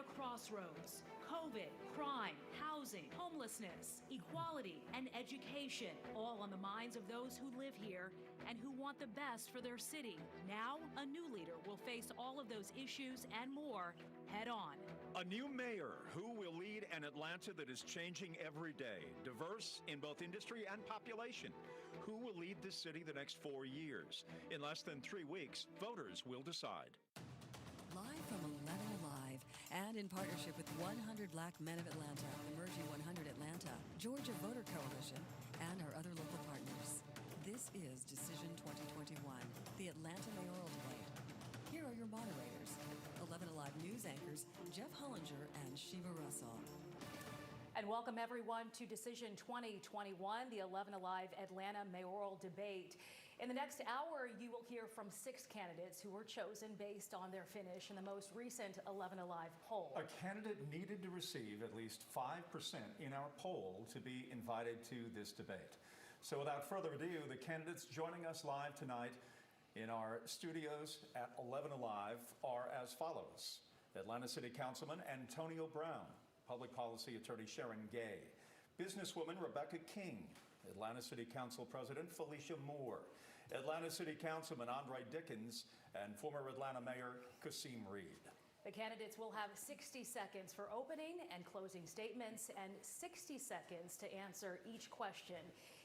a crossroads. COVID, crime, housing, homelessness, equality, and education, all on the minds of those who live here and who want the best for their city. Now, a new leader will face all of those issues and more head on. A new mayor who will lead an Atlanta that is changing every day, diverse in both industry and population. Who will lead this city the next 4 years? In less than 3 weeks, voters will decide. Live from 11Alive and in partnership with 100 Black Men of Atlanta, Emerging 100 Atlanta, Georgia Voter Coalition, and our other local partners. This is Decision 2021, the Atlanta Mayoral Debate. Here are your moderators, 11Alive news anchors Jeff Hullinger and Shiba Russell. And welcome everyone to Decision 2021, the 11Alive Atlanta Mayoral Debate. In the next hour, you will hear from 6 candidates who were chosen based on their finish in the most recent 11Alive poll. A candidate needed to receive at least 5% in our poll to be invited to this debate. So without further ado, the candidates joining us live tonight in our studios at 11Alive are as follows. Atlanta City Councilman Antonio Brown, Public Policy Attorney Sharon Gay, businesswoman Rebecca King, Atlanta City Council President Felicia Moore, Atlanta City Councilman Andre Dickens, and former Atlanta Mayor Kasim Reed. The candidates will have 60 seconds for opening and closing statements and 60 seconds to answer each question.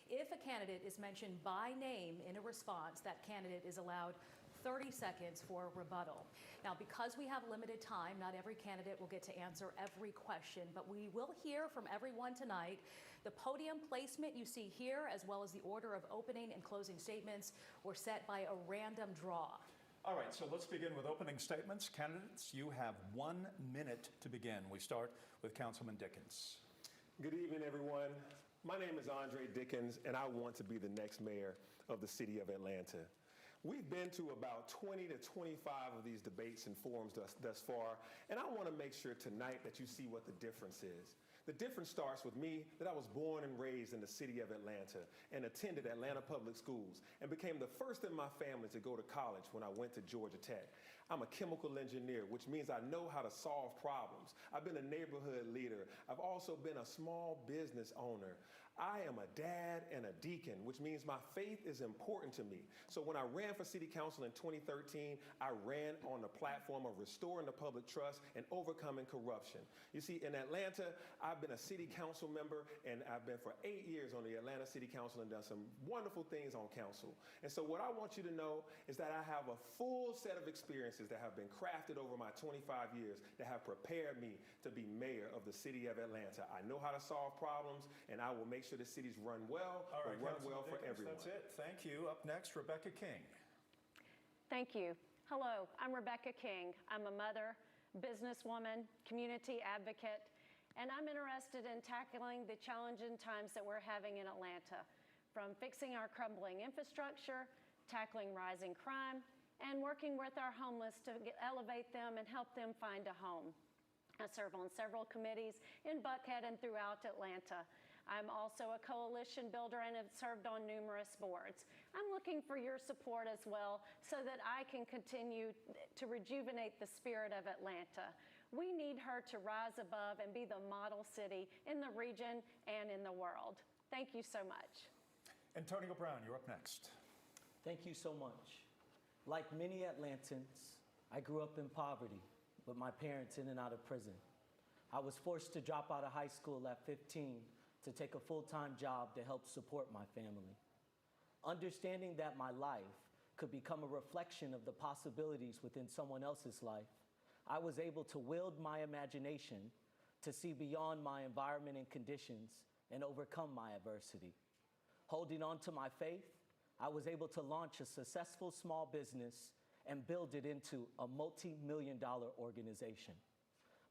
If a candidate is mentioned by name in a response, that candidate is allowed 30 seconds for rebuttal. Now, because we have limited time, not every candidate will get to answer every question, but we will hear from everyone tonight. The podium placement you see here, as well as the order of opening and closing statements, were set by a random draw. All right, so let's begin with opening statements. Candidates, you have 1 minute to begin. We start with Councilman Dickens. Good evening, everyone. My name is Andre Dickens, and I want to be the next mayor of the city of Atlanta. We've been to about 20 to 25 of these debates and forums thus far, and I want to make sure tonight that you see what the difference is. The difference starts with me, that I was born and raised in the city of Atlanta and attended Atlanta Public Schools and became the first in my family to go to college when I went to Georgia Tech. I'm a chemical engineer, which means I know how to solve problems. I've been a neighborhood leader. I've also been a small business owner. I am a dad and a deacon, which means my faith is important to me. So when I ran for city council in 2013, I ran on the platform of restoring the public trust and overcoming corruption. You see, in Atlanta, I've been a city council member, and I've been for 8 years on the Atlanta City Council and done some wonderful things on council. And so what I want you to know is that I have a full set of experiences that have been crafted over my 25 years that have prepared me to be mayor of the city of Atlanta. I know how to solve problems, and I will make sure the cities run well, All right, run well for everyone. That's it. Thank you. Up next, Rebecca King. Thank you. Hello, I'm Rebecca King. I'm a mother, businesswoman, community advocate, and I'm interested in tackling the challenging times that we're having in Atlanta, from fixing our crumbling infrastructure, tackling rising crime, and working with our homeless to elevate them and help them find a home. I serve on several committees in Buckhead and throughout Atlanta. I'm also a coalition builder and have served on numerous boards. I'm looking for your support as well so that I can continue to rejuvenate the spirit of Atlanta. We need her to rise above and be the model city in the region and in the world. Thank you so much. Antonio Brown, you're up next. Thank you so much. Like many Atlantans, I grew up in poverty with my parents in and out of prison. I was forced to drop out of high school at 15 to take a full-time job to help support my family. Understanding that my life could become a reflection of the possibilities within someone else's life, I was able to wield my imagination to see beyond my environment and conditions and overcome my adversity. Holding on to my faith, I was able to launch a successful small business and build it into a multi-million-dollar organization.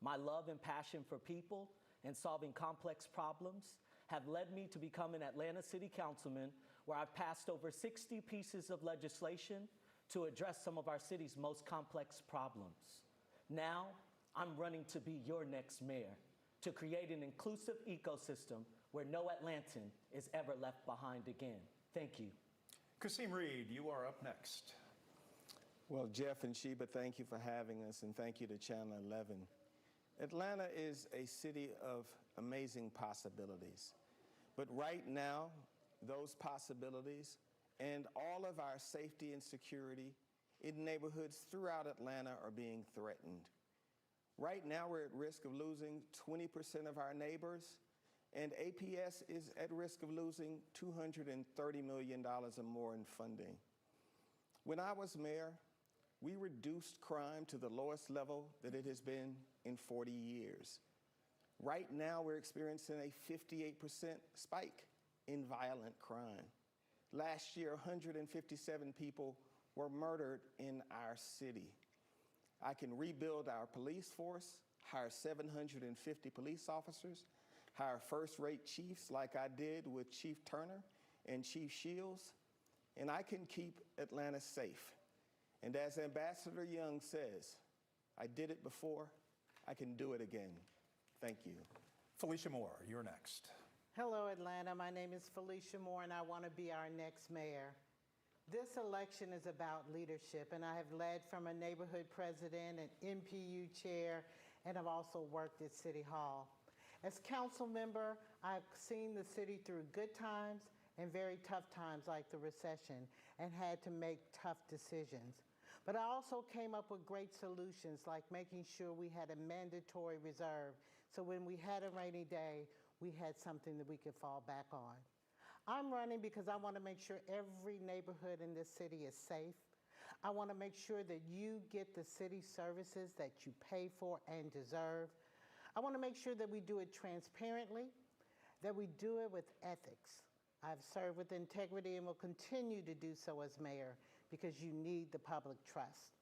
My love and passion for people and solving complex problems have led me to become an Atlanta City Councilman, where I've passed over 60 pieces of legislation to address some of our city's most complex problems. Now, I'm running to be your next mayor, to create an inclusive ecosystem where no Atlantan is ever left behind again. Thank you. Kasim Reed, you are up next. Well, Jeff and Shiba, thank you for having us, and thank you to Channel 11. Atlanta is a city of amazing possibilities. But right now, those possibilities and all of our safety and security in neighborhoods throughout Atlanta are being threatened. Right now, we're at risk of losing 20% of our neighbors, and APS is at risk of losing $230 million or more in funding. When I was mayor, we reduced crime to the lowest level that it has been in 40 years. Right now, we're experiencing a 58% spike in violent crime. Last year, 157 people were murdered in our city. I can rebuild our police force, hire 750 police officers, hire first-rate chiefs like I did with Chief Turner and Chief Shields, and I can keep Atlanta safe. And as Ambassador Young says, I did it before, I can do it again. Thank you. Felicia Moore, you're next. Hello, Atlanta. My name is Felicia Moore, and I want to be our next mayor. This election is about leadership, and I have led from a neighborhood president, an MPU chair, and I've also worked at City Hall. As council member, I've seen the city through good times and very tough times like the recession and had to make tough decisions. But I also came up with great solutions like making sure we had a mandatory reserve so when we had a rainy day, we had something that we could fall back on. I'm running because I want to make sure every neighborhood in this city is safe. I want to make sure that you get the city services that you pay for and deserve. I want to make sure that we do it transparently, that we do it with ethics. I've served with integrity and will continue to do so as mayor because you need the public trust.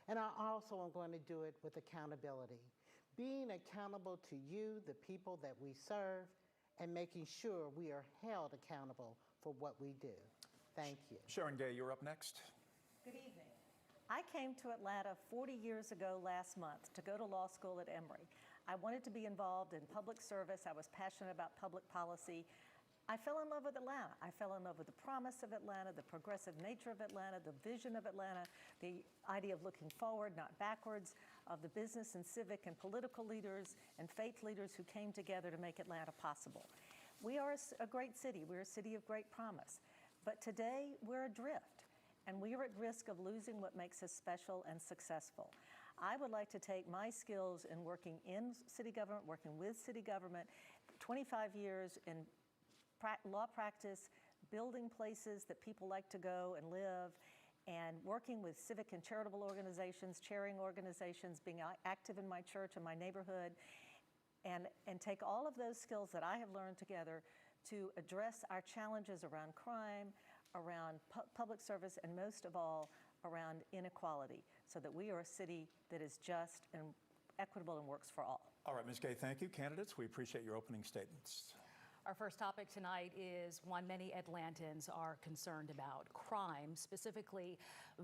And I also am going to do it with accountability, being accountable to you, the people that we serve, and making sure we are held accountable for what we do. Thank you. Sharon Gay, you're up next. Good evening. I came to Atlanta 40 years ago last month to go to law school at Emory. I wanted to be involved in public service. I was passionate about public policy. I fell in love with Atlanta. I fell in love with the promise of Atlanta, the progressive nature of Atlanta, the vision of Atlanta, the idea of looking forward, not backwards, of the business and civic and political leaders and faith leaders who came together to make Atlanta possible. We are a great city. We're a city of great promise. But today, we're adrift, and we are at risk of losing what makes us special and successful. I would like to take my skills in working in city government, working with city government, 25 years in law practice, building places that people like to go and live, and working with civic and charitable organizations, chairing organizations, being active in my church and my neighborhood, and take all of those skills that I have learned together to address our challenges around crime, around public service, and most of all, around inequality, so that we are a city that is just and equitable and works for all. All right, Ms. Gay, thank you. Candidates, we appreciate your opening statements. Our first topic tonight is one many Atlantans are concerned about: crime, specifically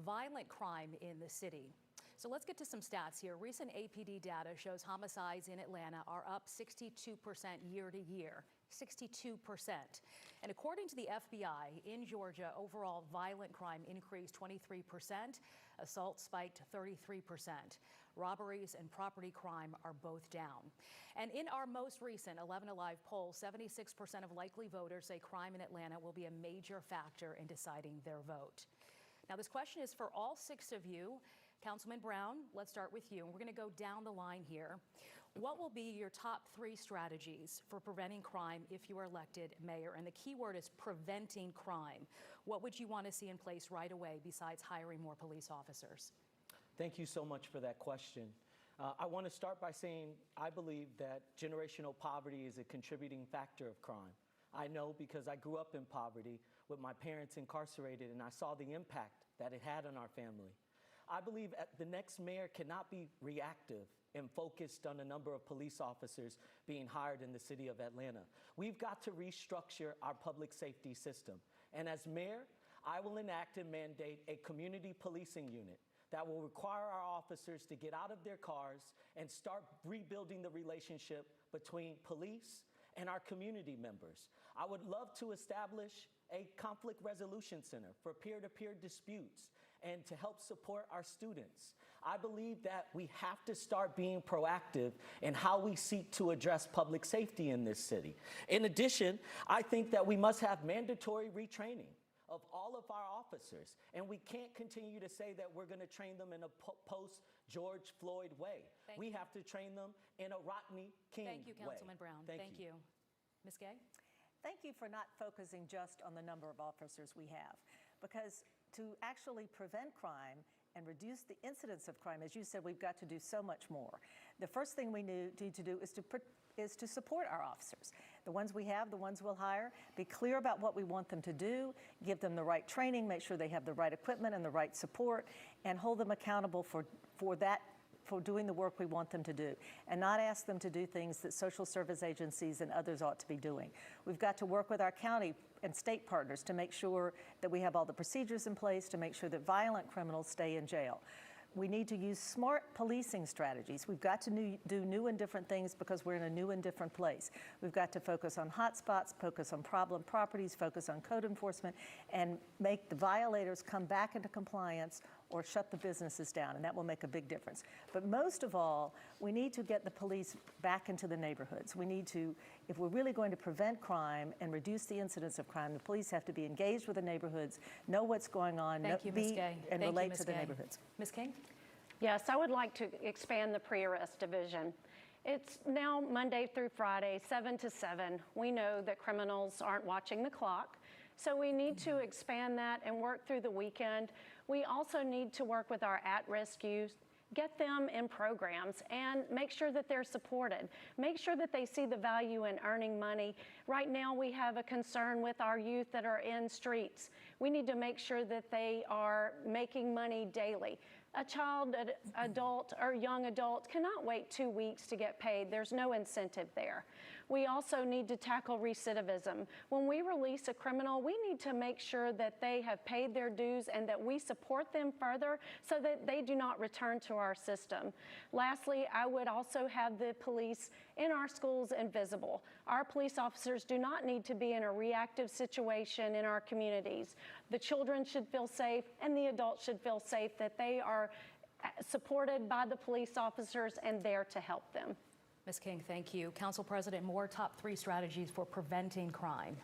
violent crime in the city. So let's get to some stats here. Recent APD data shows homicides in Atlanta are up 62% year to year. 62%. And according to the FBI, in Georgia, overall violent crime increased 23%, assault spiked 33%. Robberies and property crime are both down. And in our most recent 11Alive poll, 76% of likely voters say crime in Atlanta will be a major factor in deciding their vote. Now, this question is for all 6 of you. Councilman Brown, let's start with you. And we're going to go down the line here. What will be your top 3 strategies for preventing crime if you are elected mayor? And the key word is preventing crime. What would you want to see in place right away besides hiring more police officers? Thank you so much for that question. I want to start by saying I believe that generational poverty is a contributing factor of crime. I know because I grew up in poverty with my parents incarcerated, and I saw the impact that it had on our family. I believe the next mayor cannot be reactive and focused on a number of police officers being hired in the city of Atlanta. We've got to restructure our public safety system. And as mayor, I will enact and mandate a community policing unit that will require our officers to get out of their cars and start rebuilding the relationship between police and our community members. I would love to establish a conflict resolution center for peer-to-peer disputes and to help support our students. I believe that we have to start being proactive in how we seek to address public safety in this city. In addition, I think that we must have mandatory retraining of all of our officers, and we can't continue to say that we're going to train them in a post-George Floyd way. We have to train them in a Rodney King way. Thank you, Councilman Brown. Thank you. Ms. Gay? Thank you for not focusing just on the number of officers we have, because to actually prevent crime and reduce the incidence of crime, as you said, we've got to do so much more. The first thing we need to do is to support our officers. The ones we have, the ones we'll hire, be clear about what we want them to do, give them the right training, make sure they have the right equipment and the right support, and hold them accountable for doing the work we want them to do, and not ask them to do things that social service agencies and others ought to be doing. We've got to work with our county and state partners to make sure that we have all the procedures in place to make sure that violent criminals stay in jail. We need to use smart policing strategies. We've got to do new and different things because we're in a new and different place. We've got to focus on hotspots, focus on problem properties, focus on code enforcement, and make the violators come back into compliance or shut the businesses down, and that will make a big difference. But most of all, we need to get the police back into the neighborhoods. We need to, if we're really going to prevent crime and reduce the incidence of crime, the police have to be engaged with the neighborhoods, know what's going on, Thank you, Ms. Gay. and relate to the neighborhoods. Ms. King? Yes, I would like to expand the pre-arrest division. It's now Monday through Friday, 7 to 7. We know that criminals aren't watching the clock, so we need to expand that and work through the weekend. We also need to work with our at-risk youth, get them in programs, and make sure that they're supported. Make sure that they see the value in earning money. Right now, we have a concern with our youth that are in streets. We need to make sure that they are making money daily. A child, an adult, or young adult cannot wait 2 weeks to get paid. There's no incentive there. We also need to tackle recidivism. When we release a criminal, we need to make sure that they have paid their dues and that we support them further so that they do not return to our system. Lastly, I would also have the police in our schools invisible. Our police officers do not need to be in a reactive situation in our communities. The children should feel safe and the adults should feel safe that they are supported by the police officers and there to help them. Ms. King, thank you. Council President Moore, top 3 strategies for preventing crime.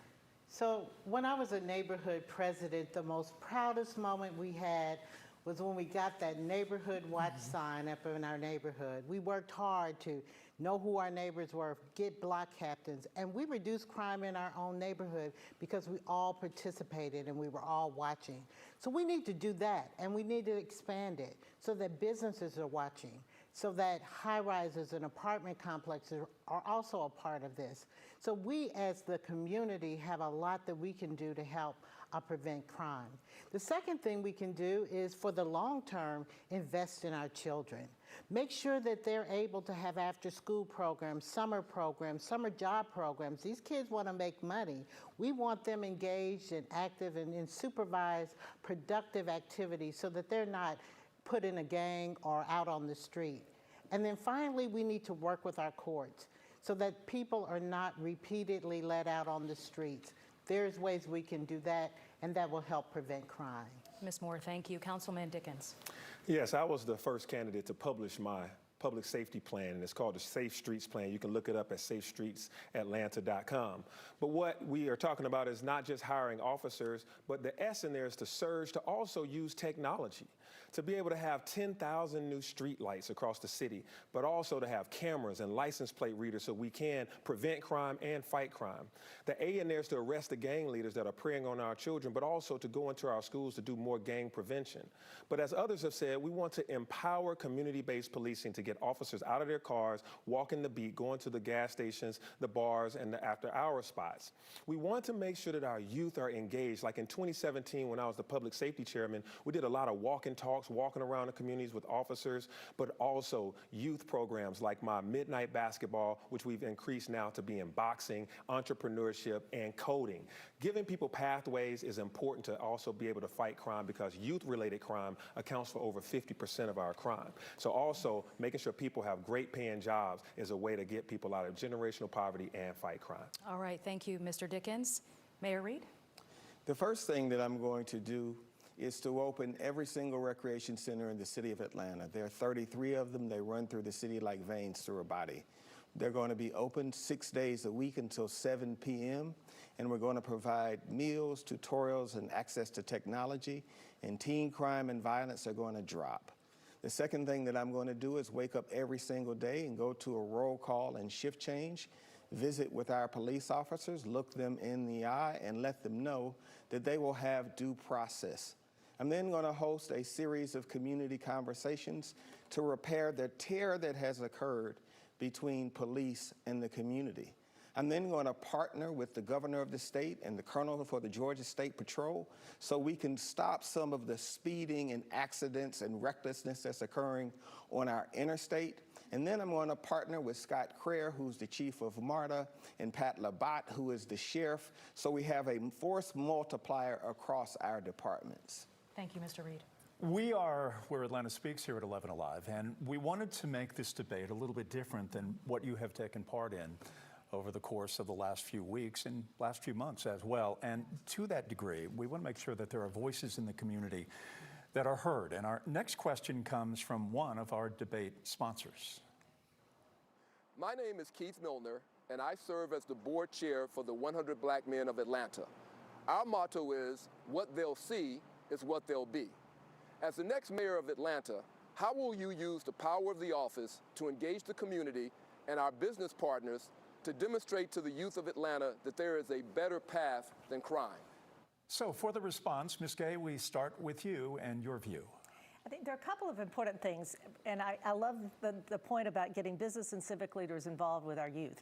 So when I was a neighborhood president, the most proudest moment we had was when we got that neighborhood watch sign up in our neighborhood. We worked hard to know who our neighbors were, get block captains, and we reduced crime in our own neighborhood because we all participated and we were all watching. So we need to do that, and we need to expand it so that businesses are watching, so that high-rises and apartment complexes are also a part of this. So we as the community have a lot that we can do to help prevent crime. The second thing we can do is, for the long term, invest in our children. Make sure that they're able to have after-school programs, summer job programs. These kids want to make money. We want them engaged and active and in supervised, productive activities so that they're not put in a gang or out on the street. And then finally, we need to work with our courts so that people are not repeatedly let out on the streets. There's ways we can do that, and that will help prevent crime. Ms. Moore, thank you. Councilman Dickens. Yes, I was the first candidate to publish my public safety plan, and it's called the Safe Streets Plan. You can look it up at safestreetsatlanta.com. But what we are talking about is not just hiring officers, but the S in there is to surge to also use technology, to be able to have 10,000 new street lights across the city, but also to have cameras and license plate readers so we can prevent crime and fight crime. The A in there is to arrest the gang leaders that are preying on our children, but also to go into our schools to do more gang prevention. But as others have said, we want to empower community-based policing to get officers out of their cars, walking the beat, going to the gas stations, the bars, and the after-hour spots. We want to make sure that our youth are engaged. Like in 2017, when I was the public safety chairman, we did a lot of walk and talks, walking around the communities with officers, but also youth programs like my midnight basketball, which we've increased now to be in boxing, entrepreneurship, and coding. Giving people pathways is important to also be able to fight crime because youth-related crime accounts for over 50% of our crime. So also making sure people have great paying jobs is a way to get people out of generational poverty and fight crime. All right, thank you, Mr. Dickens. Mayor Reed? The first thing that I'm going to do is to open every single recreation center in the city of Atlanta. There are 33 of them. They run through the city like veins through a body. They're going to be open 6 days a week until 7 p.m., and we're going to provide meals, tutorials, and access to technology, and teen crime and violence are going to drop. The second thing that I'm going to do is wake up every single day and go to a roll call and shift change, visit with our police officers, look them in the eye, and let them know that they will have due process. I'm then going to host a series of community conversations to repair the tear that has occurred between police and the community. I'm then going to partner with the governor of the state and the colonel for the Georgia State Patrol so we can stop some of the speeding and accidents and recklessness that's occurring on our interstate. And then I'm going to partner with Scott Crair, who's the chief of MARTA, and Pat Labatt, who is the sheriff, so we have a force multiplier across our departments. Thank you, Mr. Reed. We're Atlanta Speaks here at 11Alive, and we wanted to make this debate a little bit different than what you have taken part in over the course of the last few weeks and last few months as well. And to that degree, we want to make sure that there are voices in the community that are heard. And our next question comes from one of our debate sponsors. My name is Keith Milner, and I serve as the board chair for the 100 Black Men of Atlanta. Our motto is, what they'll see is what they'll be. As the next mayor of Atlanta, how will you use the power of the office to engage the community and our business partners to demonstrate to the youth of Atlanta that there is a better path than crime? So for the response, Ms. Gay, we start with you and your view. I think there are a couple of important things, and I love the point about getting business and civic leaders involved with our youth.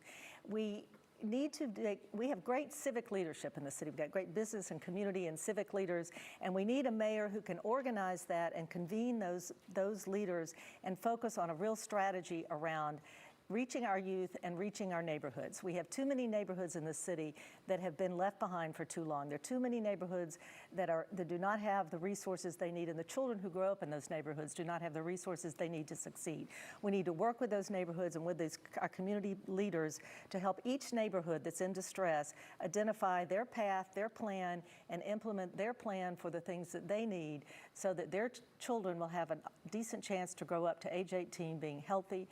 We have great civic leadership in the city. We've got great business and community and civic leaders, and we need a mayor who can organize that and convene those leaders and focus on a real strategy around reaching our youth and reaching our neighborhoods. We have too many neighborhoods in the city that have been left behind for too long. There are too many neighborhoods that do not have the resources they need, and the children who grow up in those neighborhoods do not have the resources they need to succeed. We need to work with those neighborhoods and with our community leaders to help each neighborhood that's in distress identify their path, their plan, and implement their plan for the things that they need so that their children will have a decent chance to grow up to age 18 being healthy,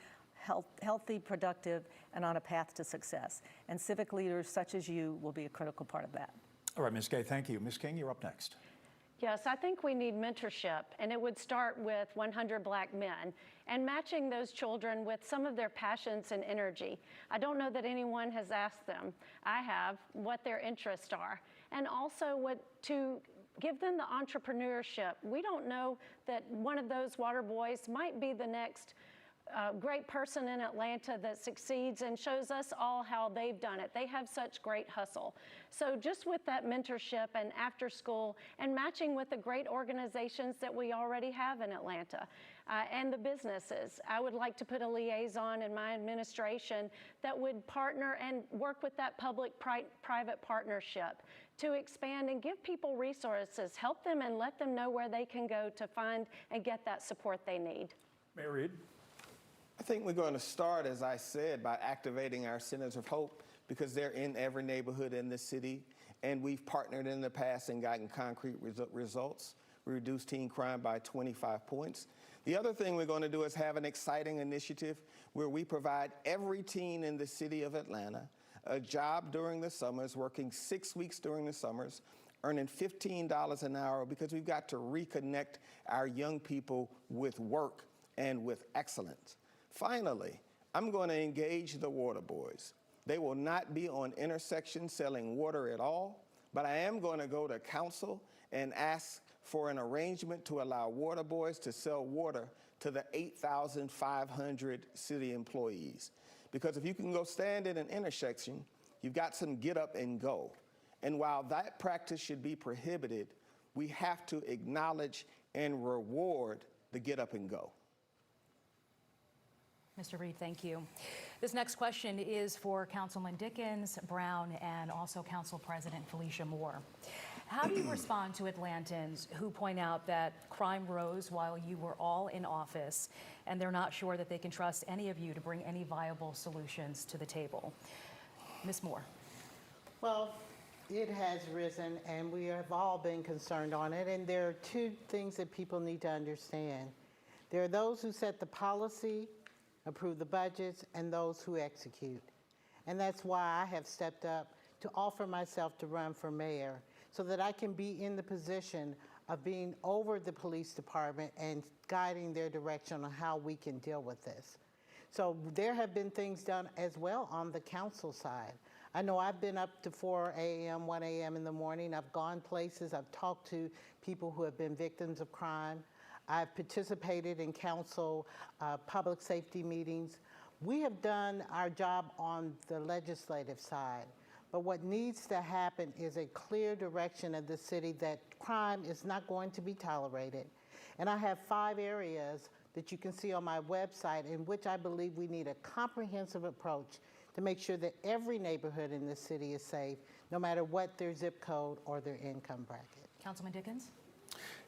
productive, and on a path to success. And civic leaders such as you will be a critical part of that. All right, Ms. Gay, thank you. Ms. King, you're up next. Yes, I think we need mentorship, and it would start with 100 Black Men and matching those children with some of their passions and energy. I don't know that anyone has asked them, I have, what their interests are, and also to give them the entrepreneurship. We don't know that one of those water boys might be the next great person in Atlanta that succeeds and shows us all how they've done it. They have such great hustle. So just with that mentorship and after school and matching with the great organizations that we already have in Atlanta and the businesses, I would like to put a liaison in my administration that would partner and work with that public-private partnership to expand and give people resources, help them and let them know where they can go to find and get that support they need. Mayor Reed. I think we're going to start, as I said, by activating our Centers of Hope because they're in every neighborhood in the city, and we've partnered in the past and gotten concrete results. We reduced teen crime by 25 points. The other thing we're going to do is have an exciting initiative where we provide every teen in the city of Atlanta a job during the summers, working 6 weeks during the summers, earning $15 an hour because we've got to reconnect our young people with work and with excellence. Finally, I'm going to engage the water boys. They will not be on intersections selling water at all, but I am going to go to council and ask for an arrangement to allow water boys to sell water to the 8,500 city employees. Because if you can go stand at an intersection, you've got some get up and go. And while that practice should be prohibited, we have to acknowledge and reward the get up and go. Mr. Reed, thank you. This next question is for Councilman Dickens, Brown, and also Council President Felicia Moore. How do you respond to Atlantans who point out that crime rose while you were all in office, and they're not sure that they can trust any of you to bring any viable solutions to the table? Ms. Moore. Well, It has risen, and we have all been concerned on it. And there are two things that people need to understand. There are those who set the policy, approve the budgets, and those who execute. And that's why I have stepped up to offer myself to run for mayor, so that I can be in the position of being over the police department and guiding their direction on how we can deal with this. So there have been things done as well on the council side. I know I've been up to 4 a.m., 1 a.m. in the morning. I've gone places. I've talked to people who have been victims of crime. I've participated in council public safety meetings. We have done our job on the legislative side. But what needs to happen is a clear direction of the city that crime is not going to be tolerated. And I have 5 areas that you can see on my website in which I believe we need a comprehensive approach to make sure that every neighborhood in this city is safe, no matter what their zip code or their income bracket. Councilman Dickens?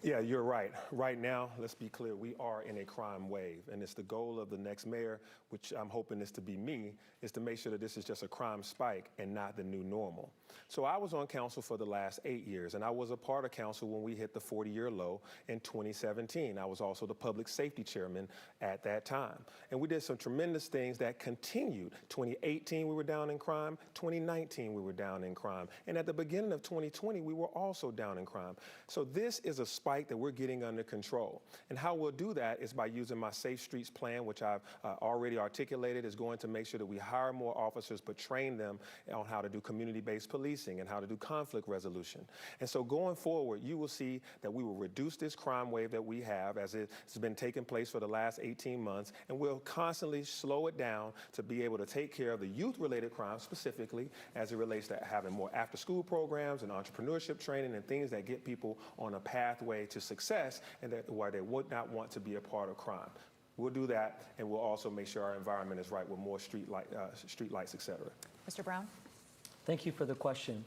Yeah, you're right. Right now, let's be clear, we are in a crime wave, and it's the goal of the next mayor, which I'm hoping is to be me, is to make sure that this is just a crime spike and not the new normal. So I was on council for the last 8 years, and I was a part of council when we hit the 40-year low in 2017. I was also the public safety chairman at that time. And we did some tremendous things that continued. 2018, we were down in crime. 2019, we were down in crime. And at the beginning of 2020, we were also down in crime. So this is a spike that we're getting under control. And how we'll do that is by using my Safe Streets plan, which I've already articulated, is going to make sure that we hire more officers, but train them on how to do community-based policing and how to do conflict resolution. And so going forward, you will see that we will reduce this crime wave that we have as it's been taking place for the last 18 months, and we'll constantly slow it down to be able to take care of the youth-related crimes specifically as it relates to having more after-school programs and entrepreneurship training and things that get people on a pathway to success and that where they would not want to be a part of crime. We'll do that, and we'll also make sure our environment is right with more street lights, et cetera. Mr. Brown? Thank you for the question.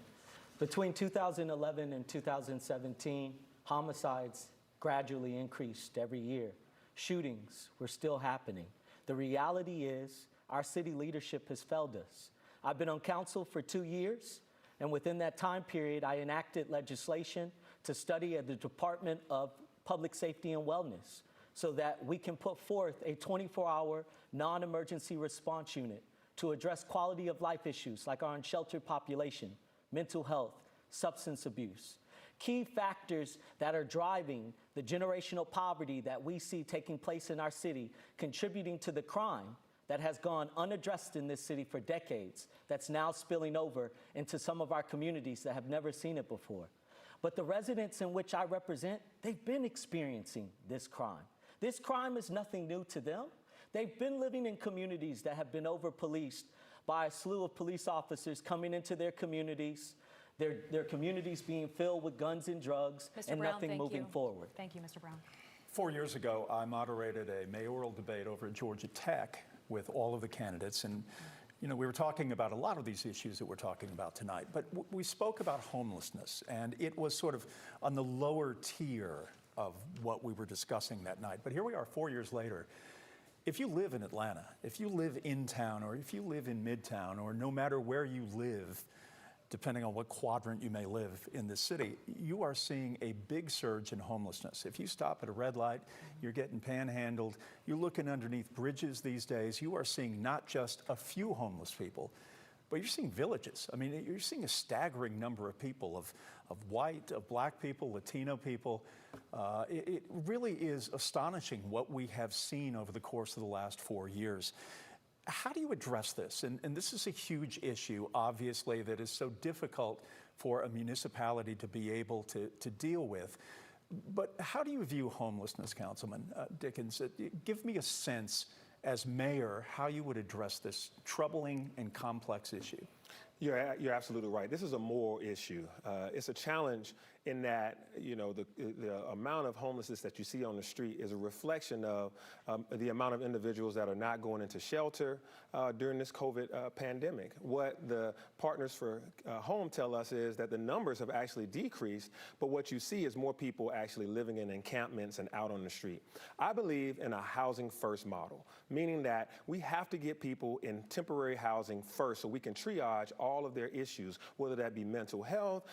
Between 2011 and 2017, homicides gradually increased every year. Shootings were still happening. The reality is our city leadership has failed us. I've been on council for 2 years, and within that time period, I enacted legislation to study at the Department of Public Safety and Wellness so that we can put forth a 24-hour non-emergency response unit to address quality of life issues like our unsheltered population, mental health, substance abuse. Key factors that are driving the generational poverty that we see taking place in our city, contributing to the crime that has gone unaddressed in this city for decades, that's now spilling over into some of our communities that have never seen it before. But the residents in which I represent, they've been experiencing this crime. This crime is nothing new to them. They've been living in communities that have been over-policed by a slew of police officers coming into their communities, their communities being filled with guns and drugs, and nothing moving forward. Thank you, Mr. Brown. 4 years ago, I moderated a mayoral debate over at Georgia Tech with all of the candidates, and we were talking about a lot of these issues that we're talking about tonight, but we spoke about homelessness, and it was sort of on the lower tier of what we were discussing that night. But here we are 4 years later. If you live in Atlanta, if you live in town, or if you live in Midtown, or no matter where you live, depending on what quadrant you may live in the city, you are seeing a big surge in homelessness. If you stop at a red light, you're getting panhandled. You're looking underneath bridges these days. You are seeing not just a few homeless people, but you're seeing villages. I mean, you're seeing a staggering number of people, of white, of black people, Latino people. It really is astonishing what we have seen over the course of the last 4 years. How do you address this? And this is a huge issue, obviously, that is so difficult for a municipality to be able to deal with. But how do you view homelessness, Councilman Dickens? Give me a sense, as mayor, how you would address this troubling and complex issue. You're absolutely right. This is a moral issue. It's a challenge in that, the amount of homelessness that you see on the street is a reflection of the amount of individuals that are not going into shelter during this COVID pandemic. What the Partners for Home tell us is that the numbers have actually decreased, but what you see is more people actually living in encampments and out on the street. I believe in a housing first model, meaning that we have to get people in temporary housing first so we can triage all all of their issues, whether that be mental health,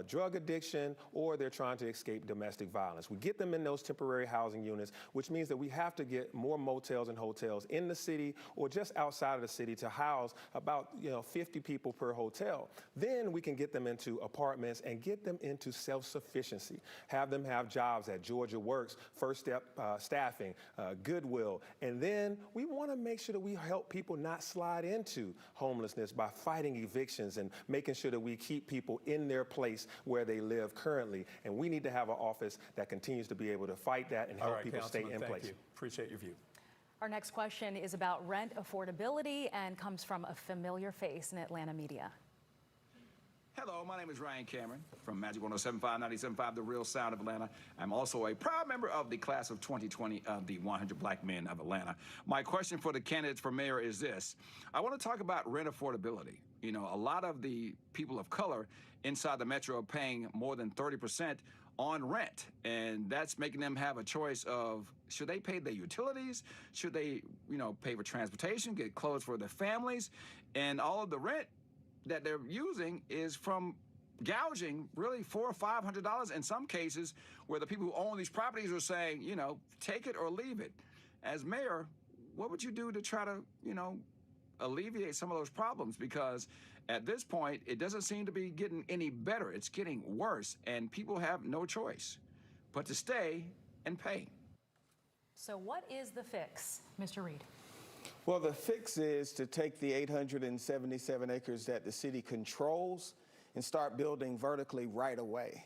drug addiction, or they're trying to escape domestic violence. We get them in those temporary housing units, which means that we have to get more motels and hotels in the city or just outside of the city to house about 50 people per hotel. Then we can get them into apartments and get them into self-sufficiency. Have them have jobs at Georgia Works, First Step Staffing, Goodwill. And then we want to make sure that we help people not slide into homelessness by fighting evictions and making sure that we keep people in their place where they live currently. And we need to have an office that continues to be able to fight that and help people stay in place. Thank you. Appreciate your view. Our next question is about rent affordability and comes from a familiar face in Atlanta media. Hello, my name is Ryan Cameron from Magic 107.5, 97.5, The Real Sound of Atlanta. I'm also a proud member of the class of 2020 of the 100 Black Men of Atlanta. My question for the candidates for mayor is this. I want to talk about rent affordability. You know, a lot of the people of color inside the metro are paying more than 30% on rent, and that's making them have a choice of should they pay their utilities, should they, pay for transportation, get clothes for their families, and all of the rent that they're using is from gouging really $400 or $500 in some cases, where the people who own these properties are saying, take it or leave it. As mayor, what would you do to try to, alleviate some of those problems? Because at this point, it doesn't seem to be getting any better. It's getting worse, and people have no choice but to stay and pay. So what is the fix, Mr. Reed? Well, the fix is to take the 877 acres that the city controls and start building vertically right away.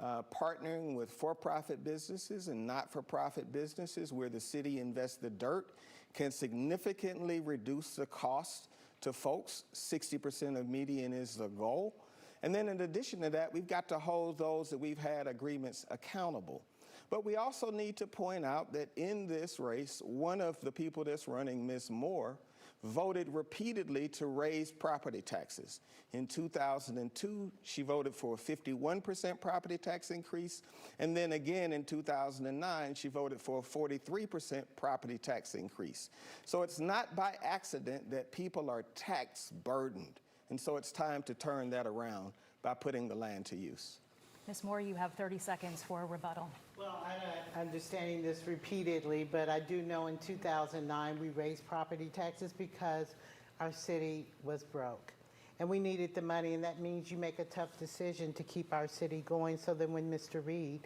Partnering with for-profit businesses and not-for-profit businesses where the city invests the dirt can significantly reduce the cost to folks. 60% of median is the goal. And then in addition to that, we've got to hold those that we've had agreements accountable. But we also need to point out that in this race, one of the people that's running, Ms. Moore, voted repeatedly to raise property taxes. In 2002, she voted for a 51% property tax increase. And then again in 2009, she voted for a 43% property tax increase. So it's not by accident that people are tax burdened. And so it's time to turn that around by putting the land to use. Ms. Moore, you have 30 seconds for a rebuttal. Well, I'm not understanding this repeatedly, but I do know in 2009 we raised property taxes because our city was broke. And we needed the money, and that means you make a tough decision to keep our city going. So then when Mr. Reed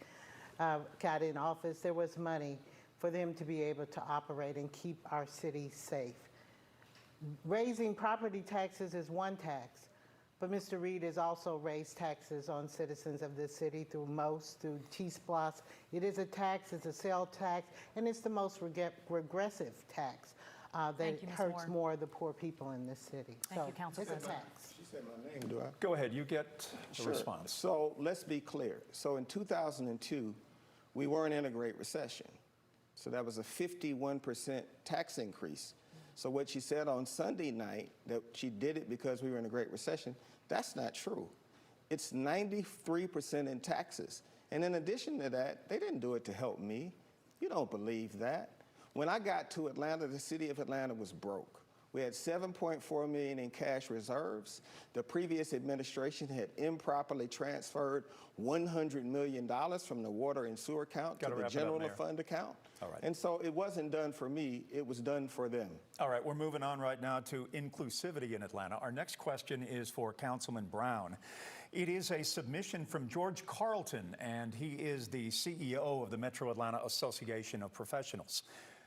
got in office, there was money for them to be able to operate and keep our city safe. Raising property taxes is one tax. But Mr. Reed has also raised taxes on citizens of this city through MOST, through T-SPLOS. It is a tax, it's a sale tax, and it's the most regressive tax that hurts more of the poor people in this city. Thank you, Council It's a President. tax. She said my name, do I? Go ahead, you get the response. So let's be clear. So in 2002, we weren't in a great recession. So that was a 51% tax increase. So what she said on Sunday night, that she did it because we were in a great recession, that's not true. It's 93% in taxes. And in addition to that, they didn't do it to help me. You don't believe that. When I got to Atlanta, the city of Atlanta was broke. We had $7.4 million in cash reserves. The previous administration had improperly transferred $100 million from the water and sewer account to the general fund account. All right. And so it wasn't done for me, it was done for them. All right, we're moving on right now to inclusivity in Atlanta. Our next question is for Councilman Brown. It is a submission from George Carlton, and he is the CEO of the Metro Atlanta Association of Professionals.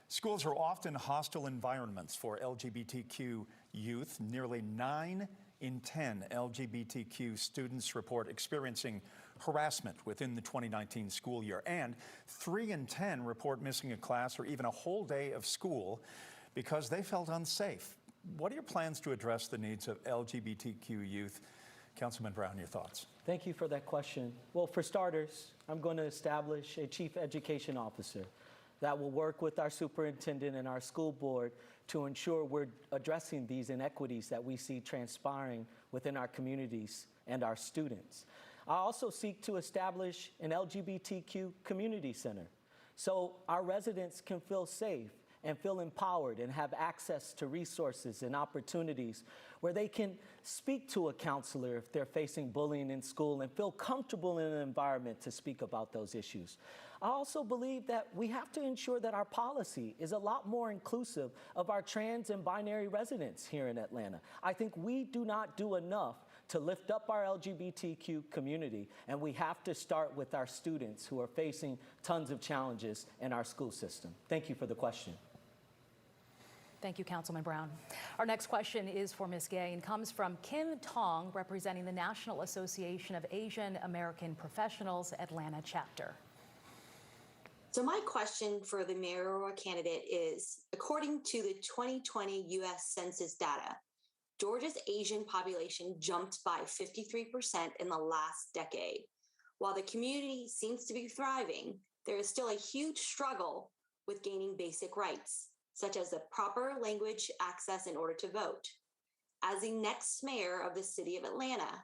Schools are often hostile environments for LGBTQ youth. Nearly 9 in 10 LGBTQ students report experiencing harassment within the 2019 school year, and 3 in 10 report missing a class or even a whole day of school because they felt unsafe. What are your plans to address the needs of LGBTQ youth? Councilman Brown, your thoughts. Thank you for that question. Well, for starters, I'm going to establish a chief education officer that will work with our superintendent and our school board to ensure we're addressing these inequities that we see transpiring within our communities and our students. I also seek to establish an LGBTQ community center so our residents can feel safe and feel empowered and have access to resources and opportunities where they can speak to a counselor if they're facing bullying in school and feel comfortable in an environment to speak about those issues. I also believe that we have to ensure that our policy is a lot more inclusive of our trans and binary residents here in Atlanta. I think we do not do enough to lift up our LGBTQ community, and we have to start with our students who are facing tons of challenges in our school system. Thank you for the question. Thank you, Councilman Brown. Our next question is for Ms. Gay and comes from Kim Tong, representing the National Association of Asian American Professionals, Atlanta chapter. So my question for the mayoral candidate is, according to the 2020 U.S. Census data, Georgia's Asian population jumped by 53% in the last decade. While the community seems to be thriving, there is still a huge struggle with gaining basic rights, such as the proper language access in order to vote. As the next mayor of the city of Atlanta,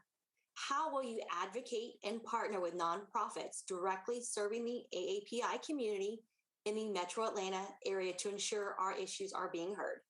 how will you advocate and partner with nonprofits directly serving the AAPI community in the Metro Atlanta area to ensure our issues are being heard?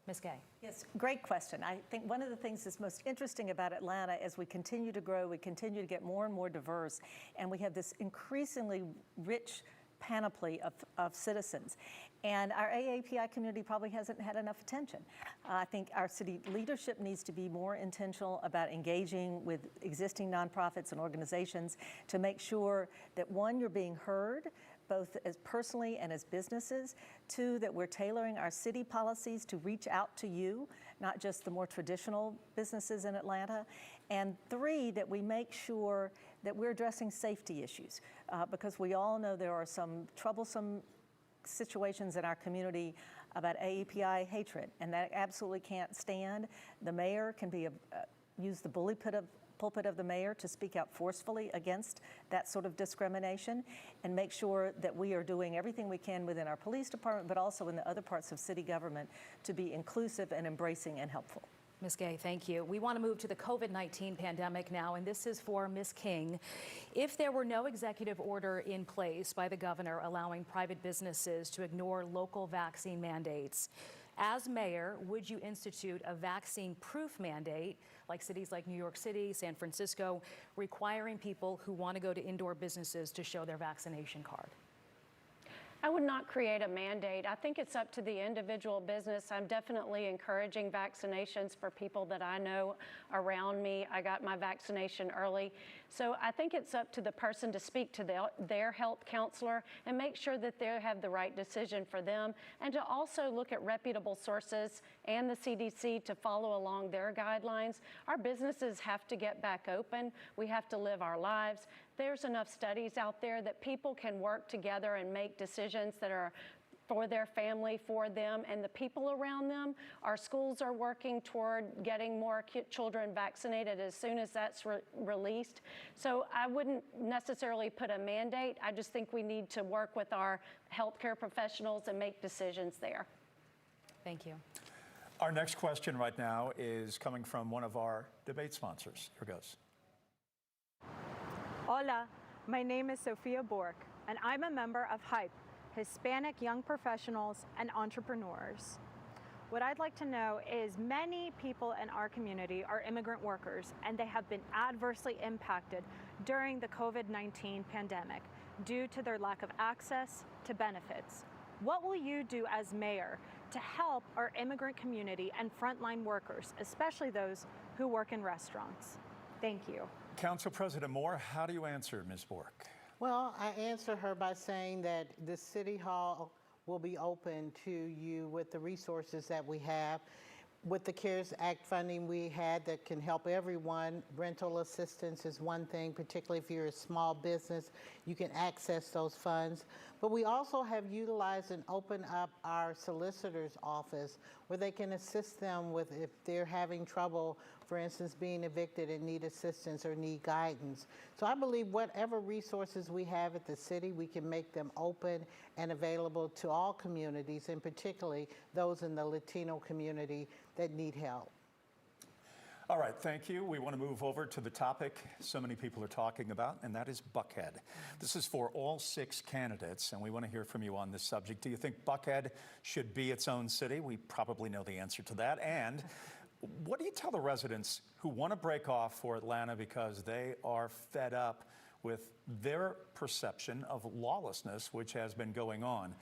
Ms. Gay. Yes, great question. I think one of the things that's most interesting about Atlanta as we continue to grow, we continue to get more and more diverse, and we have this increasingly rich panoply of citizens. And our AAPI community probably hasn't had enough attention. I think our city leadership needs to be more intentional about engaging with existing nonprofits and organizations to make sure that, one, you're being heard, both as personally and as businesses. Two, that we're tailoring our city policies to reach out to you, not just the more traditional businesses in Atlanta. And three, that we make sure that we're addressing safety issues, because we all know there are some troublesome situations in our community about AAPI hatred, and that absolutely can't stand. The mayor can be use the pulpit of the mayor to speak out forcefully against that sort of discrimination, and make sure that we are doing everything we can within our police department, but also in the other parts of city government, to be inclusive and embracing and helpful. Ms. Gay, thank you. We want to move to the COVID-19 pandemic now, and this is for Ms. King. If there were no executive order in place by the governor allowing private businesses to ignore local vaccine mandates, as mayor, would you institute a vaccine proof mandate, like cities like New York City, San Francisco, requiring people who want to go to indoor businesses to show their vaccination card? I would not create a mandate. I think it's up to the individual business. I'm definitely encouraging vaccinations for people that I know around me. I got my vaccination early. So I think it's up to the person to speak to their health counselor and make sure that they have the right decision for them, and to also look at reputable sources and the CDC to follow along their guidelines. Our businesses have to get back open. We have to live our lives. There's enough studies out there that people can work together and make decisions that are for their family, for them, and the people around them. Our schools are working toward getting more children vaccinated as soon as that's released. So I wouldn't necessarily put a mandate. I just think we need to work with our healthcare professionals and make decisions there. Thank you. Our next question right now is coming from one of our debate sponsors. Here goes. Hola, my name is Sophia BORK, and I'm a member of HYPE, Hispanic Young Professionals and Entrepreneurs. What I'd like to know is many people in our community are immigrant workers, and they have been adversely impacted during the COVID-19 pandemic due to their lack of access to benefits. What will you do as mayor to help our immigrant community and frontline workers, especially those who work in restaurants? Thank you. Council President Moore, how do you answer Ms. BORK? Well, I answer her by saying that the City Hall will be open to you with the resources that we have. With the CARES Act funding we had that can help everyone, rental assistance is one thing, particularly if you're a small business, you can access those funds. But we also have utilized and opened up our solicitor's office where they can assist them with if they're having trouble, for instance, being evicted and need assistance or need guidance. So I believe whatever resources we have at the city, we can make them open and available to all communities, and particularly those in the Latino community that need help. All right, thank you. We want to move over to the topic so many people are talking about, and that is Buckhead. This is for all 6 candidates, and we want to hear from you on this subject. Do you think Buckhead should be its own city? We probably know the answer to that. And what do you tell the residents who want to break off for Atlanta because they are fed up with their perception of lawlessness, which has been going on?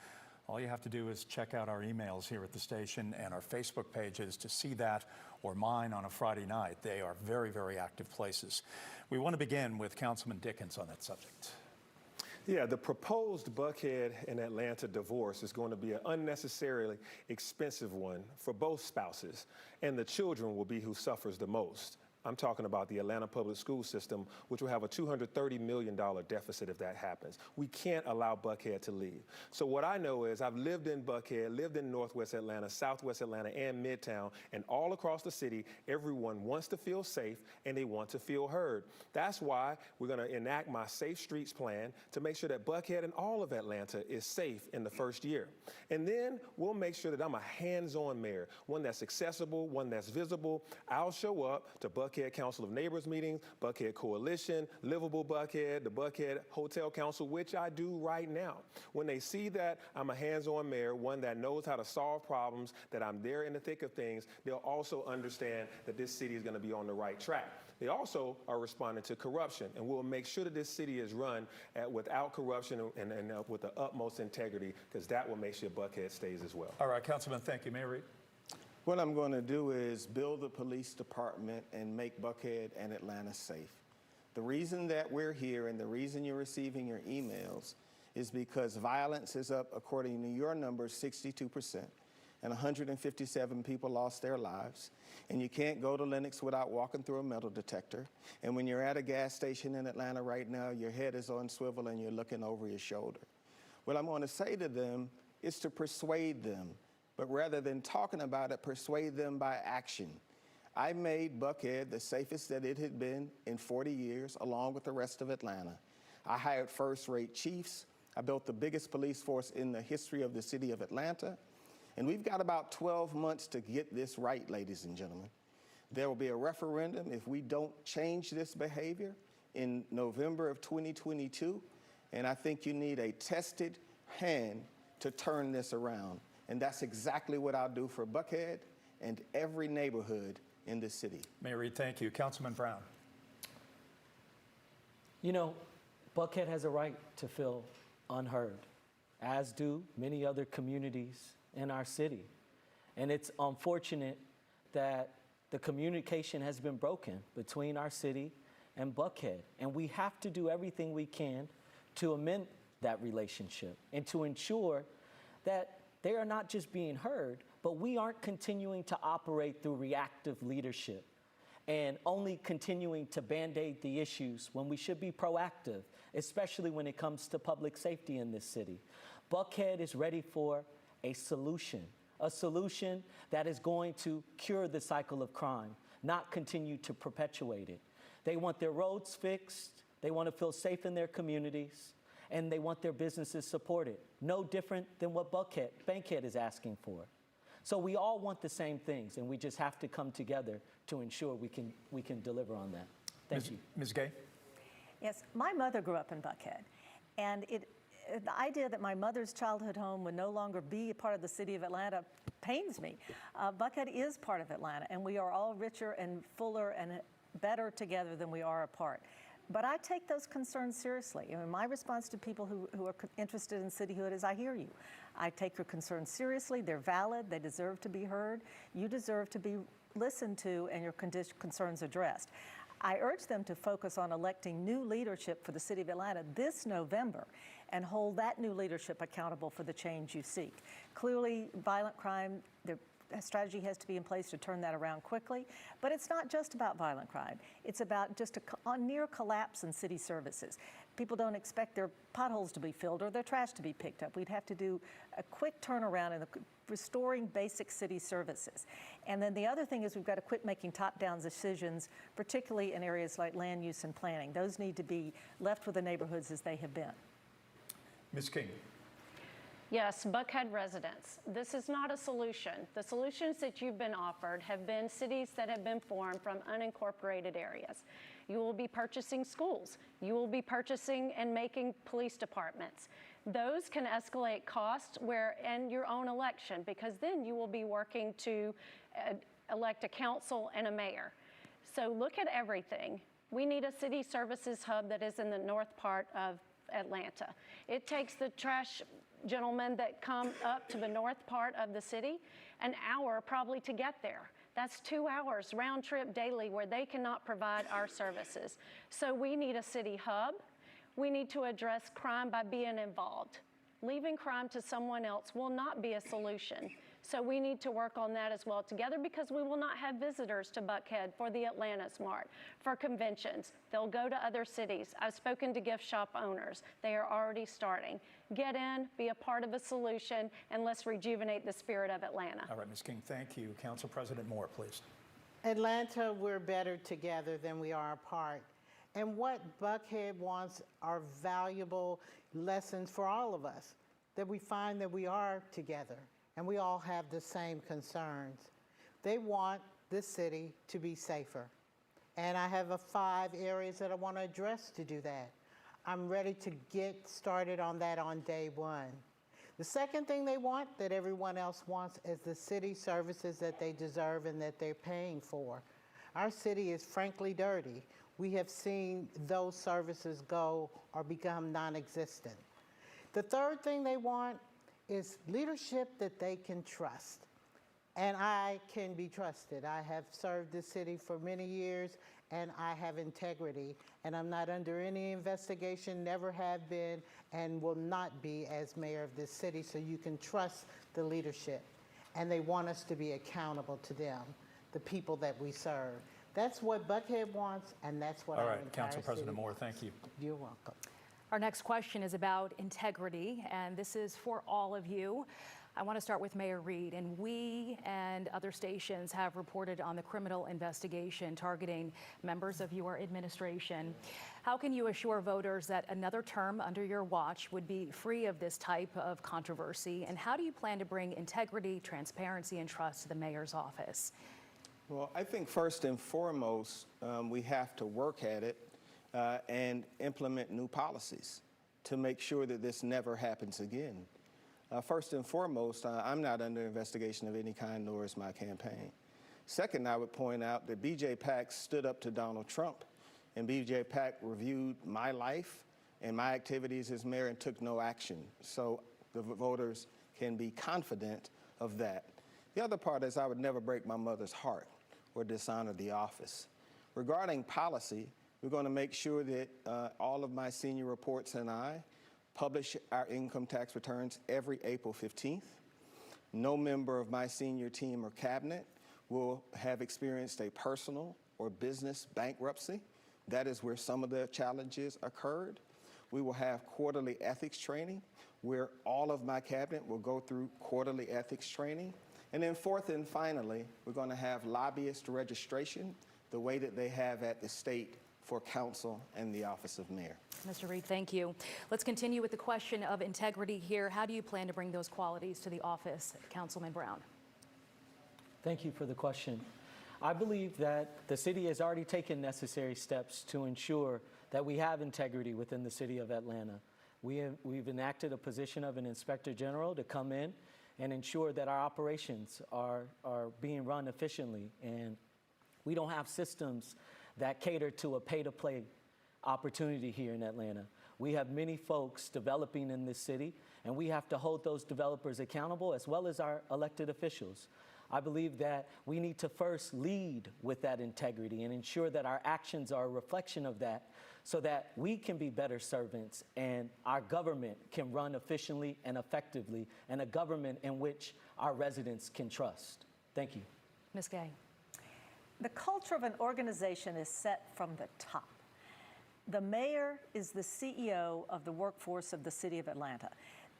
All you have to do is check out our emails here at the station and our Facebook pages to see that, or mine on a Friday night. They are very, very active places. We want to begin with Councilman Dickens on that subject. Yeah, the proposed Buckhead and Atlanta divorce is going to be an unnecessarily expensive one for both spouses, and the children will be who suffers the most. I'm talking about the Atlanta public school system, which will have a $230 million deficit if that happens. We can't allow Buckhead to leave. So what I know is I've lived in Buckhead, lived in Northwest Atlanta, Southwest Atlanta, and Midtown, and all across the city, everyone wants to feel safe and they want to feel heard. That's why we're going to enact my Safe Streets plan to make sure that Buckhead and all of Atlanta is safe in the first year. And then we'll make sure that I'm a hands-on mayor, one that's accessible, one that's visible. I'll show up to Buckhead Council of Neighbors meetings, Buckhead Coalition, Livable Buckhead, the Buckhead Hotel Council, which I do right now. When they see that I'm a hands-on mayor, one that knows how to solve problems, that I'm there in the thick of things, they'll also understand that this city is going to be on the right track. They also are responding to corruption, and we'll make sure that this city is run without corruption and with the utmost integrity, because that will make sure Buckhead stays as well. All right, Councilman, thank you. Mayor Reed. What I'm going to do is build a police department and make Buckhead and Atlanta safe. The reason that we're here and the reason you're receiving your emails is because violence is up, according to your numbers, 62%, and 157 people lost their lives. And you can't go to Lenox without walking through a metal detector. And when you're at a gas station in Atlanta right now, your head is on swivel and you're looking over your shoulder. What I'm going to say to them is to persuade them. But rather than talking about it, persuade them by action. I made Buckhead the safest that it had been in 40 years, along with the rest of Atlanta. I hired first-rate chiefs. I built the biggest police force in the history of the city of Atlanta. And we've got about 12 months to get this right, ladies and gentlemen. There will be a referendum if we don't change this behavior in November of 2022. And I think you need a tested hand to turn this around. And that's exactly what I'll do for Buckhead and every neighborhood in this city. Mayor Reed, thank you. Councilman Brown. You know, Buckhead has a right to feel unheard, as do many other communities in our city. And it's unfortunate that the communication has been broken between our city and Buckhead. And we have to do everything we can to amend that relationship and to ensure that they are not just being heard, but we aren't continuing to operate through reactive leadership and only continuing to band-aid the issues when we should be proactive, especially when it comes to public safety in this city. Buckhead is ready for a solution that is going to cure the cycle of crime, not continue to perpetuate it. They want their roads fixed, they want to feel safe in their communities, and they want their businesses supported. No different than what Bankhead is asking for. So we all want the same things, and we just have to come together to ensure we can deliver on that. Thank you. Ms. Gay? Yes, my mother grew up in Buckhead, and the idea that my mother's childhood home would no longer be a part of the city of Atlanta pains me. Buckhead is part of Atlanta, and we are all richer and fuller and better together than we are apart. But I take those concerns seriously. I mean, my response to people who are interested in cityhood is, I hear you. I take your concerns seriously. They're valid. They deserve to be heard. You deserve to be listened to and your concerns addressed. I urge them to focus on electing new leadership for the city of Atlanta this November and hold that new leadership accountable for the change you seek. Clearly, violent crime, a strategy has to be in place to turn that around quickly. But it's not just about violent crime. It's about just a near collapse in city services. People don't expect their potholes to be filled or their trash to be picked up. We'd have to do a quick turnaround in restoring basic city services. And then the other thing is we've got to quit making top-down decisions, particularly in areas like land use and planning. Those need to be left with the neighborhoods as they have been. Ms. King. Yes, Buckhead residents. This is not a solution. The solutions that you've been offered have been cities that have been formed from unincorporated areas. You will be purchasing schools. You will be purchasing and making police departments. Those can escalate costs and your own election, because then you will be working to elect a council and a mayor. So look at everything. We need a city services hub that is in the north part of Atlanta. It takes the trash gentlemen that come up to the north part of the city an hour probably to get there. That's 2 hours round trip daily where they cannot provide our services. So we need a city hub. We need to address crime by being involved. Leaving crime to someone else will not be a solution. So we need to work on that as well together, because we will not have visitors to Buckhead for the Atlanta Smart, for conventions. They'll go to other cities. I've spoken to gift shop owners. They are already starting. Get in, be a part of a solution, and let's rejuvenate the spirit of Atlanta. All right, Ms. King, thank you. Council President Moore, please. Atlanta, we're better together than we are apart. And what Buckhead wants are valuable lessons for all of us, that we find that we are together and we all have the same concerns. They want this city to be safer. And I have 5 areas that I want to address to do that. I'm ready to get started on that on day one. The second thing they want, that everyone else wants, is the city services that they deserve and that they're paying for. Our city is frankly dirty. We have seen those services go or become non-existent. The third thing they want is leadership that they can trust. And I can be trusted. I have served this city for many years, and I have integrity. And I'm not under any investigation, never have been, and will not be as mayor of this city. So you can trust the leadership. And they want us to be accountable to them, the people that we serve. That's what Buckhead wants, and that's what All our right, entire Council President city Moore, wants. thank you. You're welcome. Our next question is about integrity, and this is for all of you. I want to start with Mayor Reed, and we and other stations have reported on the criminal investigation targeting members of your administration. How can you assure voters that another term under your watch would be free of this type of controversy, and how do you plan to bring integrity, transparency, and trust to the mayor's office? Well, I think first and foremost, we have to work at it and implement new policies to make sure that this never happens again. First and foremost, I'm not under investigation of any kind, nor is my campaign. Second, I would point out that B.J. Pack stood up to Donald Trump, and B.J. Pack reviewed my life and my activities as mayor and took no action. So the voters can be confident of that. The other part is I would never break my mother's heart or dishonor the office. Regarding policy, we're going to make sure that all of my senior reports and I publish our income tax returns every April 15th. No member of my senior team or cabinet will have experienced a personal or business bankruptcy. That is where some of the challenges occurred. We will have quarterly ethics training, where all of my cabinet will go through quarterly ethics training. And then fourth and finally, we're going to have lobbyist registration the way that they have at the state for council and the office of mayor. Mr. Reed, thank you. Let's continue with the question of integrity here. How do you plan to bring those qualities to the office, Councilman Brown? Thank you for the question. I believe that the city has already taken necessary steps to ensure that we have integrity within the city of Atlanta. We've enacted a position of an inspector general to come in and ensure that our operations are being run efficiently, and we don't have systems that cater to a pay-to-play opportunity here in Atlanta. We have many folks developing in this city, and we have to hold those developers accountable as well as our elected officials. I believe that we need to first lead with that integrity and ensure that our actions are a reflection of that, so that we can be better servants and our government can run efficiently and effectively, and a government in which our residents can trust. Thank you. Ms. Gay. The culture of an organization is set from the top. The mayor is the CEO of the workforce of the city of Atlanta.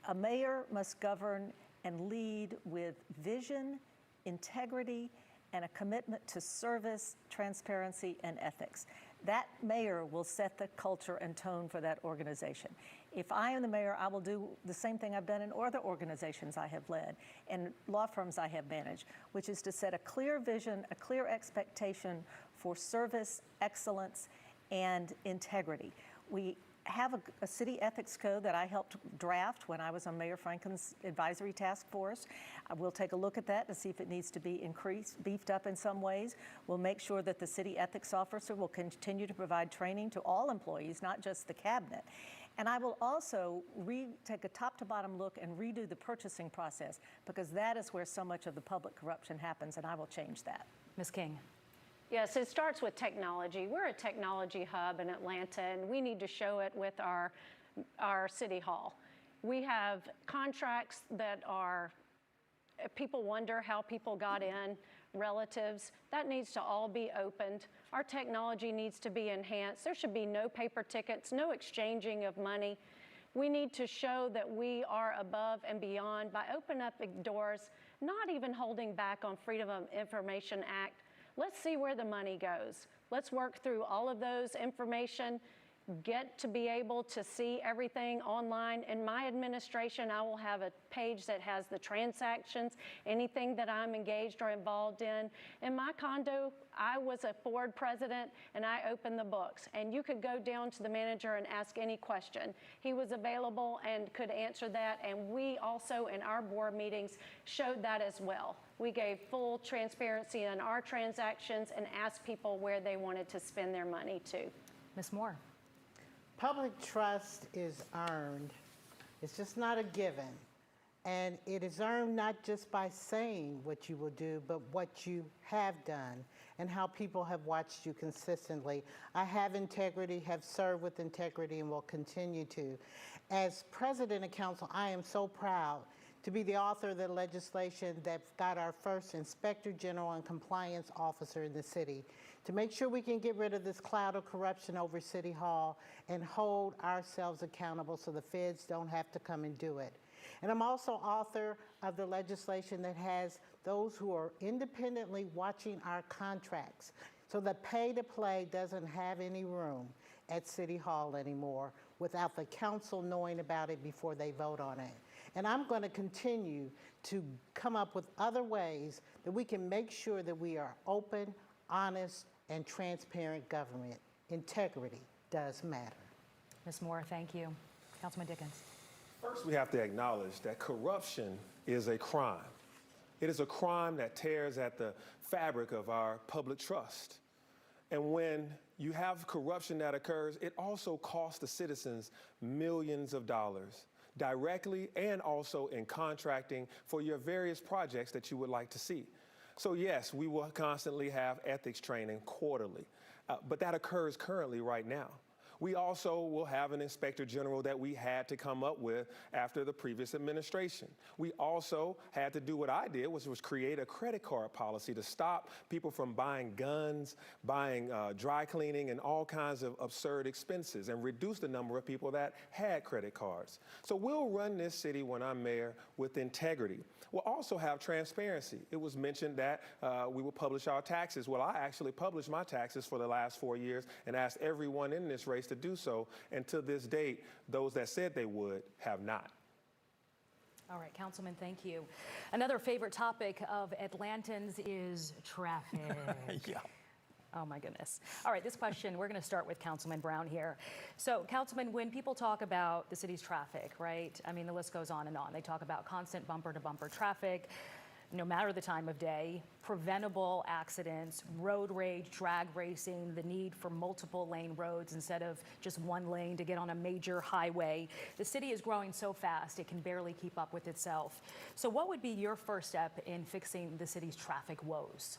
A mayor must govern and lead with vision, integrity, and a commitment to service, transparency, and ethics. that mayor will set the culture and tone for that organization. If I am the mayor, I will do the same thing I've done in other organizations I have led and law firms I have managed, which is to set a clear vision, a clear expectation for service, excellence, and integrity. We have a city ethics code that I helped draft when I was on Mayor Franklin's advisory task force. We'll take a look at that to see if it needs to be increased, beefed up in some ways. We'll make sure that the city ethics officer will continue to provide training to all employees, not just the cabinet. And I will also take a top to bottom look and redo the purchasing process, because that is where so much of the public corruption happens, and I will change that. Ms. King. Yes, it starts with technology. We're a technology hub in Atlanta, and we need to show it with our city hall. We have contracts that are, people wonder how people got in, relatives. That needs to all be opened. Our technology needs to be enhanced. There should be no paper tickets, no exchanging of money. We need to show that we are above and beyond by opening up the doors, not even holding back on Freedom of Information Act. Let's see where the money goes. Let's work through all of those information, get to be able to see everything online. In my administration, I will have a page that has the transactions, anything that I'm engaged or involved in. In my condo, I was a board president and I opened the books, and you could go down to the manager and ask any question. He was available and could answer that, and we also in our board meetings showed that as well. We gave full transparency in our transactions and asked people where they wanted to spend their money to. Ms. Moore. Public trust is earned. It's just not a given. And it is earned not just by saying what you will do, but what you have done and how people have watched you consistently. I have integrity, have served with integrity, and will continue to. As president of council, I am so proud to be the author of the legislation that got our first Inspector General and Compliance Officer in the city, to make sure we can get rid of this cloud of corruption over City Hall and hold ourselves accountable so the feds don't have to come and do it. And I'm also author of the legislation that has those who are independently watching our contracts, so that pay to play doesn't have any room at City Hall anymore without the council knowing about it before they vote on it. And I'm going to continue to come up with other ways that we can make sure that we are open, honest, and transparent government. Integrity does matter. Ms. Moore, thank you. Councilman Dickens. First, we have to acknowledge that corruption is a crime. It is a crime that tears at the fabric of our public trust. And when you have corruption that occurs, it also costs the citizens millions of dollars, directly and also in contracting for your various projects that you would like to see. So yes, we will constantly have ethics training quarterly, but that occurs currently right now. We also will have an inspector general that we had to come up with after the previous administration. We also had to do what I did, which was create a credit card policy to stop people from buying guns, buying dry cleaning, and all kinds of absurd expenses, and reduce the number of people that had credit cards. So we'll run this city when I'm mayor with integrity. We'll also have transparency. It was mentioned that we will publish our taxes. Well, I actually published my taxes for the last 4 years and asked everyone in this race to do so. And to this date, those that said they would have not. All right, Councilman, thank you. Another favorite topic of Atlantans is traffic. Yeah. Oh my goodness. All right, this question, we're going to start with Councilman Brown here. So, Councilman, when people talk about the city's traffic, right, I mean, the list goes on and on. They talk about constant bumper-to-bumper traffic, no matter the time of day, preventable accidents, road rage, drag racing, the need for multiple lane roads instead of just one lane to get on a major highway. The city is growing so fast, it can barely keep up with itself. So what would be your first step in fixing the city's traffic woes?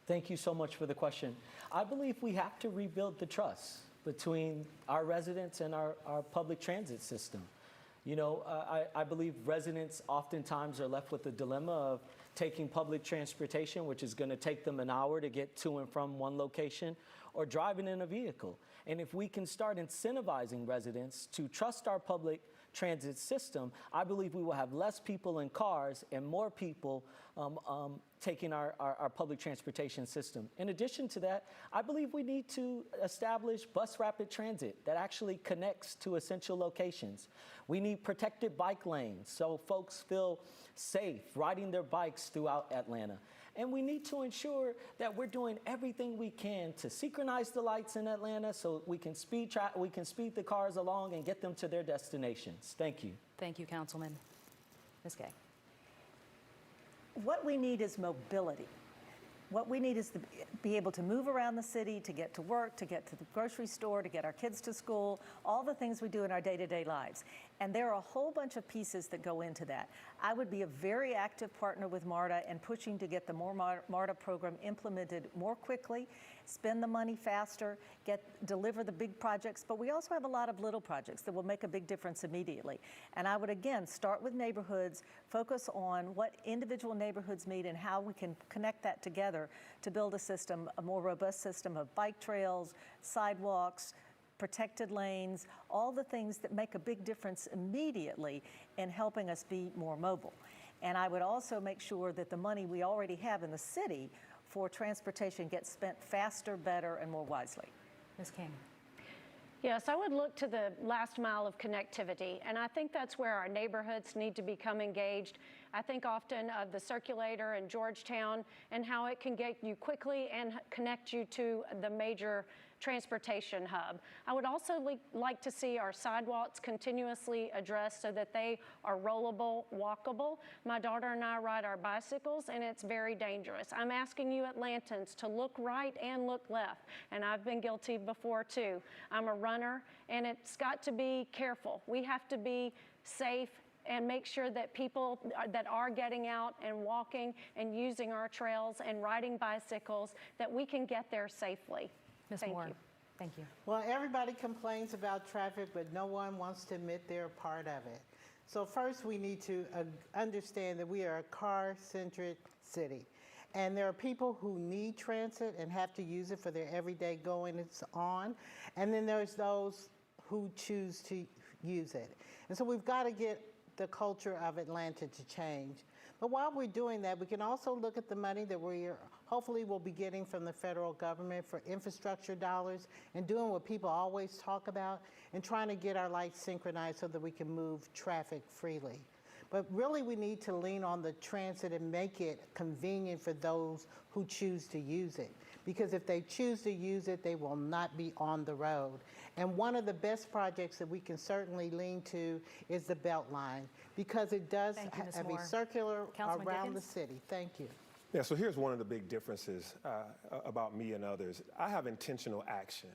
Thank you so much for the question. I believe we have to rebuild the trust between our residents and our public transit system. You know, I believe residents oftentimes are left with the dilemma of taking public transportation, which is going to take them an hour to get to and from one location, or driving in a vehicle. And if we can start incentivizing residents to trust our public transit system, I believe we will have less people in cars and more people taking our public transportation system. In addition to that, I believe we need to establish bus rapid transit that actually connects to essential locations. We need protected bike lanes so folks feel safe riding their bikes throughout Atlanta. And we need to ensure that we're doing everything we can to synchronize the lights in Atlanta so we can speed the cars along and get them to their destinations. Thank you. Thank you, Councilman. Ms. Gay. What we need is mobility. What we need is to be able to move around the city, to get to work, to get to the grocery store, to get our kids to school, all the things we do in our day-to-day lives. And there are a whole bunch of pieces that go into that. I would be a very active partner with MARTA and pushing to get the More MARTA program implemented more quickly, spend the money faster, deliver the big projects, but we also have a lot of little projects that will make a big difference immediately. And I would, again, start with neighborhoods, focus on what individual neighborhoods need and how we can connect that together to build a system, a more robust system of bike trails, sidewalks, protected lanes, all the things that make a big difference immediately in helping us be more mobile. And I would also make sure that the money we already have in the city for transportation gets spent faster, better, and more wisely. Ms. King. Yes, I would look to the last mile of connectivity, and I think that's where our neighborhoods need to become engaged. I think often of the circulator in Georgetown and how it can get you quickly and connect you to the major transportation hub. I would also like to see our sidewalks continuously addressed so that they are rollable, walkable. My daughter and I ride our bicycles and it's very dangerous. I'm asking you Atlantans to look right and look left, and I've been guilty before too. I'm a runner and it's got to be careful. We have to be safe and make sure that people that are getting out and walking and using our trails and riding bicycles, that we can get there safely. Ms. Moore. Thank you. Well, everybody complains about traffic, but no one wants to admit they're a part of it. So first we need to understand that we are a car-centric city. And there are people who need transit and have to use it for their everyday going on. And then there's those who choose to use it. And so we've got to get the culture of Atlanta to change. But while we're doing that, we can also look at the money that we hopefully will be getting from the federal government for infrastructure dollars and doing what people always talk about and trying to get our lights synchronized so that we can move traffic freely. But really we need to lean on the transit and make it convenient for those who choose to use it. Because if they choose to use it, they will not be on the road. And one of the best projects that we can certainly lean to is the Beltline, because it does have a circular around the city. Thank you. Yeah, so here's one of the big differences about me and others. I have intentional action.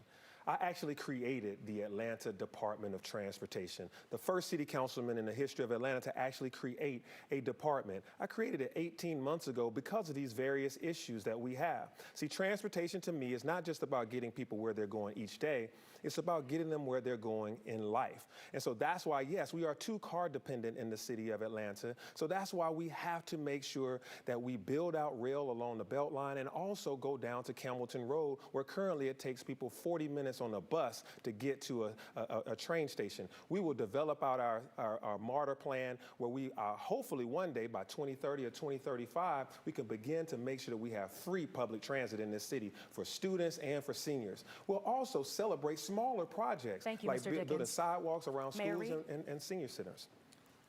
I actually created the Atlanta Department of Transportation, the first city councilman in the history of Atlanta to actually create a department. I created it 18 months ago because of these various issues that we have. See, transportation to me is not just about getting people where they're going each day, it's about getting them where they're going in life. And so that's why, yes, we are too car dependent in the city of Atlanta. So that's why we have to make sure that we build out rail along the Beltline and also go down to Campbellton Road, where currently it takes people 40 minutes on a bus to get to a train station. We will develop out our MARTA plan where we hopefully one day by 2030 or 2035, we can begin to make sure that we have free public transit in this city for students and for seniors. We'll also celebrate smaller projects like building sidewalks around schools and senior centers.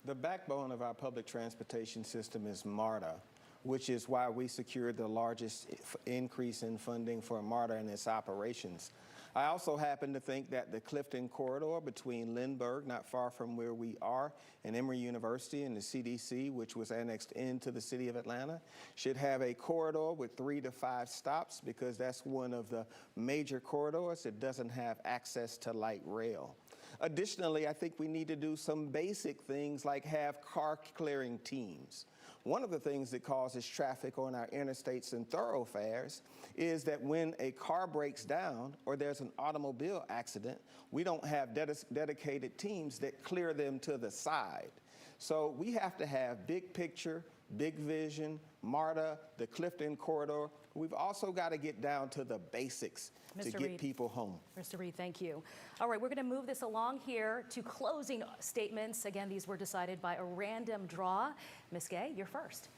The backbone of our public transportation system is MARTA, which is why we secured the largest increase in funding for MARTA and its operations. I also happen to think that the Clifton corridor between Lindbergh, not far from where we are, and Emory University and the CDC, which was annexed into the city of Atlanta, should have a corridor with 3 to 5 stops, because that's one of the major corridors that doesn't have access to light rail. Additionally, I think we need to do some basic things like have car clearing teams. One of the things that causes traffic on our interstates and thoroughfares is that when a car breaks down or there's an automobile accident, we don't have dedicated teams that clear them to the side. So we have to have big picture, big vision, MARTA, the Clifton corridor. We've also got to get down to the basics to Mr. get Reed. people home. Mr. Reed, thank you. All right, we're going to move this along here to closing statements. Again, these were decided by a random draw. Ms. Gay, you're first.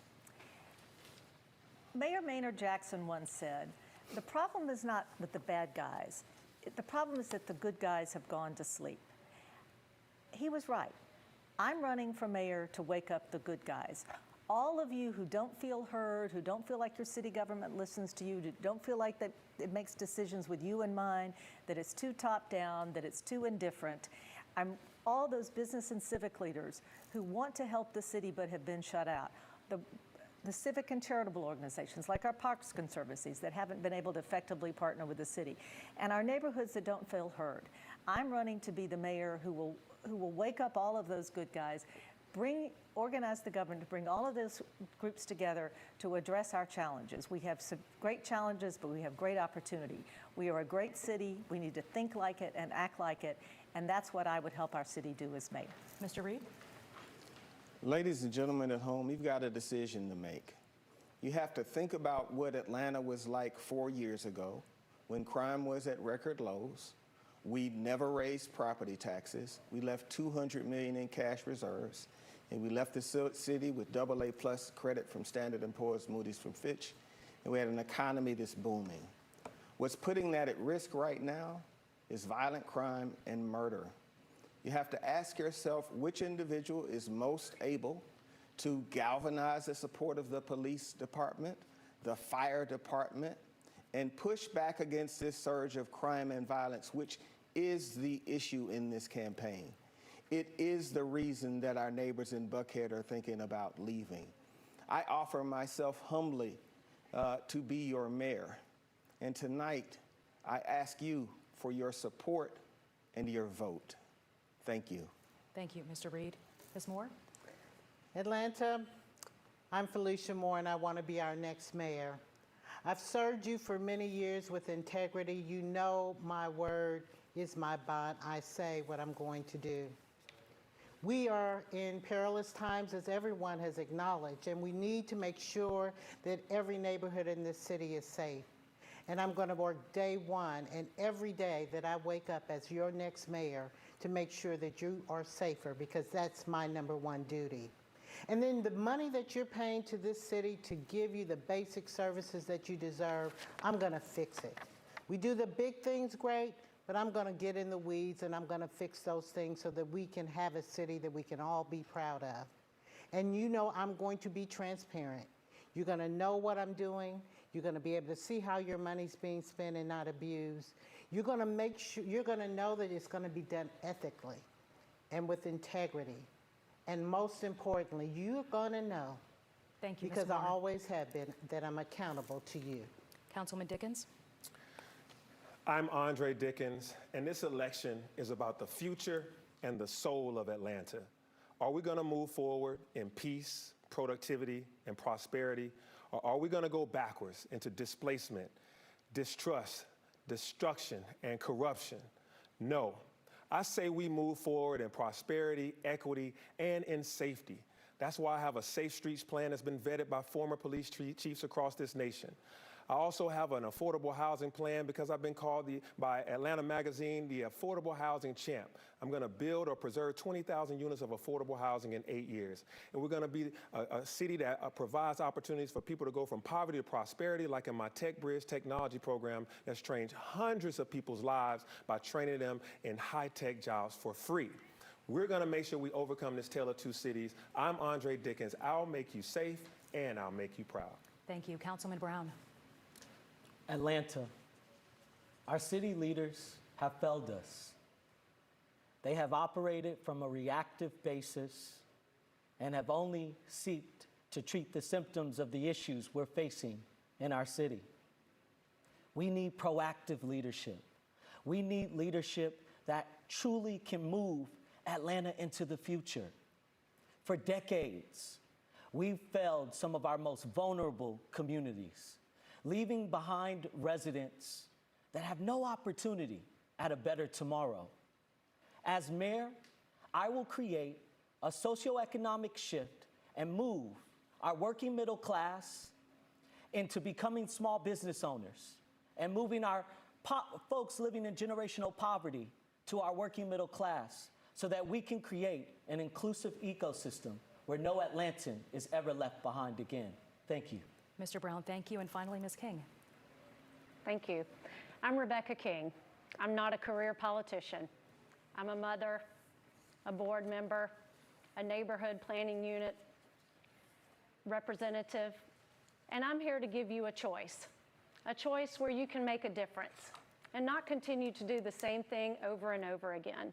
Mayor Maynard Jackson once said, "The problem is not with the bad guys. The problem is that the good guys have gone to sleep." He was right. I'm running for mayor to wake up the good guys. All of you who don't feel heard, who don't feel like your city government listens to you, who don't feel like that it makes decisions with you in mind, that it's too top down, that it's too indifferent. All those business and civic leaders who want to help the city but have been shut out. The civic and charitable organizations like our Parks Conservancies that haven't been able to effectively partner with the city, and our neighborhoods that don't feel heard. I'm running to be the mayor who will wake up all of those good guys, organize the government to bring all of those groups together to address our challenges. We have some great challenges, but we have great opportunity. We are a great city. We need to think like it and act like it, and that's what I would help our city do as mayor. Mr. Reed? Ladies and gentlemen at home, you've got a decision to make. You have to think about what Atlanta was like 4 years ago when crime was at record lows. We never raised property taxes. We left $200 million in cash reserves, and we left the city with AA+ credit from Standard & Poor's, Moody's, from Fitch, and we had an economy that's booming. What's putting that at risk right now is violent crime and murder. You have to ask yourself which individual is most able to galvanize the support of the police department, the fire department, and push back against this surge of crime and violence, which is the issue in this campaign. It is the reason that our neighbors in Buckhead are thinking about leaving. I offer myself humbly to be your mayor. And tonight, I ask you for your support and your vote. Thank you. Thank you, Mr. Reed. Ms. Moore? Atlanta, I'm Felicia Moore, and I want to be our next mayor. I've served you for many years with integrity. You know my word is my bond. I say what I'm going to do. We are in perilous times, as everyone has acknowledged, and we need to make sure that every neighborhood in this city is safe. And I'm going to work day one and every day that I wake up as your next mayor to make sure that you are safer, because that's my #1 duty. And then the money that you're paying to this city to give you the basic services that you deserve, I'm going to fix it. We do the big things great, but I'm going to get in the weeds and I'm going to fix those things so that we can have a city that we can all be proud of. And you know I'm going to be transparent. You're going to know what I'm doing. You're going to be able to see how your money's being spent and not abused. You're going to make sure, you're going to know that it's going to be done ethically and with integrity. And most importantly, you're going to know, thank you, because Ms. I Moore. always have been, that I'm accountable to you. Councilman Dickens? I'm Andre Dickens, and this election is about the future and the soul of Atlanta. Are we going to move forward in peace, productivity, and prosperity, or are we going to go backwards into displacement, distrust, destruction, and corruption? No. I say we move forward in prosperity, equity, and in safety. That's why I have a Safe Streets plan that's been vetted by former police chiefs across this nation. I also have an affordable housing plan because I've been called by Atlanta Magazine the affordable housing champ. I'm going to build or preserve 20,000 units of affordable housing in 8 years. And we're going to be a city that provides opportunities for people to go from poverty to prosperity, like in my Tech Bridge technology program that's changed hundreds of people's lives by training them in high-tech jobs for free. We're going to make sure we overcome this tale of two cities. I'm Andre Dickens. I'll make you safe, and I'll make you proud. Thank you. Councilman Brown? Atlanta, our city leaders have failed us. They have operated from a reactive basis and have only sought to treat the symptoms of the issues we're facing in our city. We need proactive leadership. We need leadership that truly can move Atlanta into the future. For decades, we've failed some of our most vulnerable communities, leaving behind residents that have no opportunity at a better tomorrow. As mayor, I will create a socioeconomic shift and move our working middle class into becoming small business owners and moving our folks living in generational poverty to our working middle class so that we can create an inclusive ecosystem where no Atlantan is ever left behind again. Thank you. Mr. Brown, thank you. And finally, Ms. King. Thank you. I'm Rebecca King. I'm not a career politician. I'm a mother, a board member, a neighborhood planning unit representative, and I'm here to give you a choice where you can make a difference and not continue to do the same thing over and over again.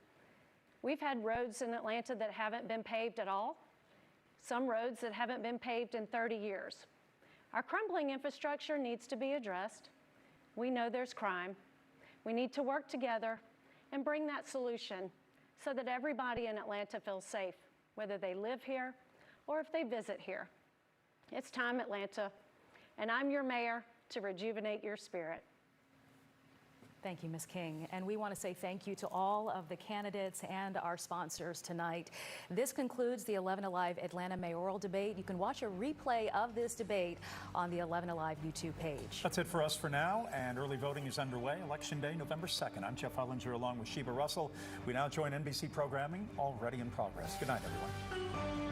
We've had roads in Atlanta that haven't been paved at all, some roads that haven't been paved in 30 years. Our crumbling infrastructure needs to be addressed. We know there's crime. We need to work together and bring that solution so that everybody in Atlanta feels safe, whether they live here or if they visit here. It's time, Atlanta, and I'm your mayor to rejuvenate your spirit. Thank you, Ms. King. And we want to say thank you to all of the candidates and our sponsors tonight. This concludes the 11Alive Atlanta mayoral debate. You can watch a replay of this debate on the 11Alive YouTube page. That's it for us for now, and early voting is underway. Election Day, November 2nd. I'm Jeff Hullinger along with Shiba Russell. We now join NBC programming already in progress. Good night, everyone.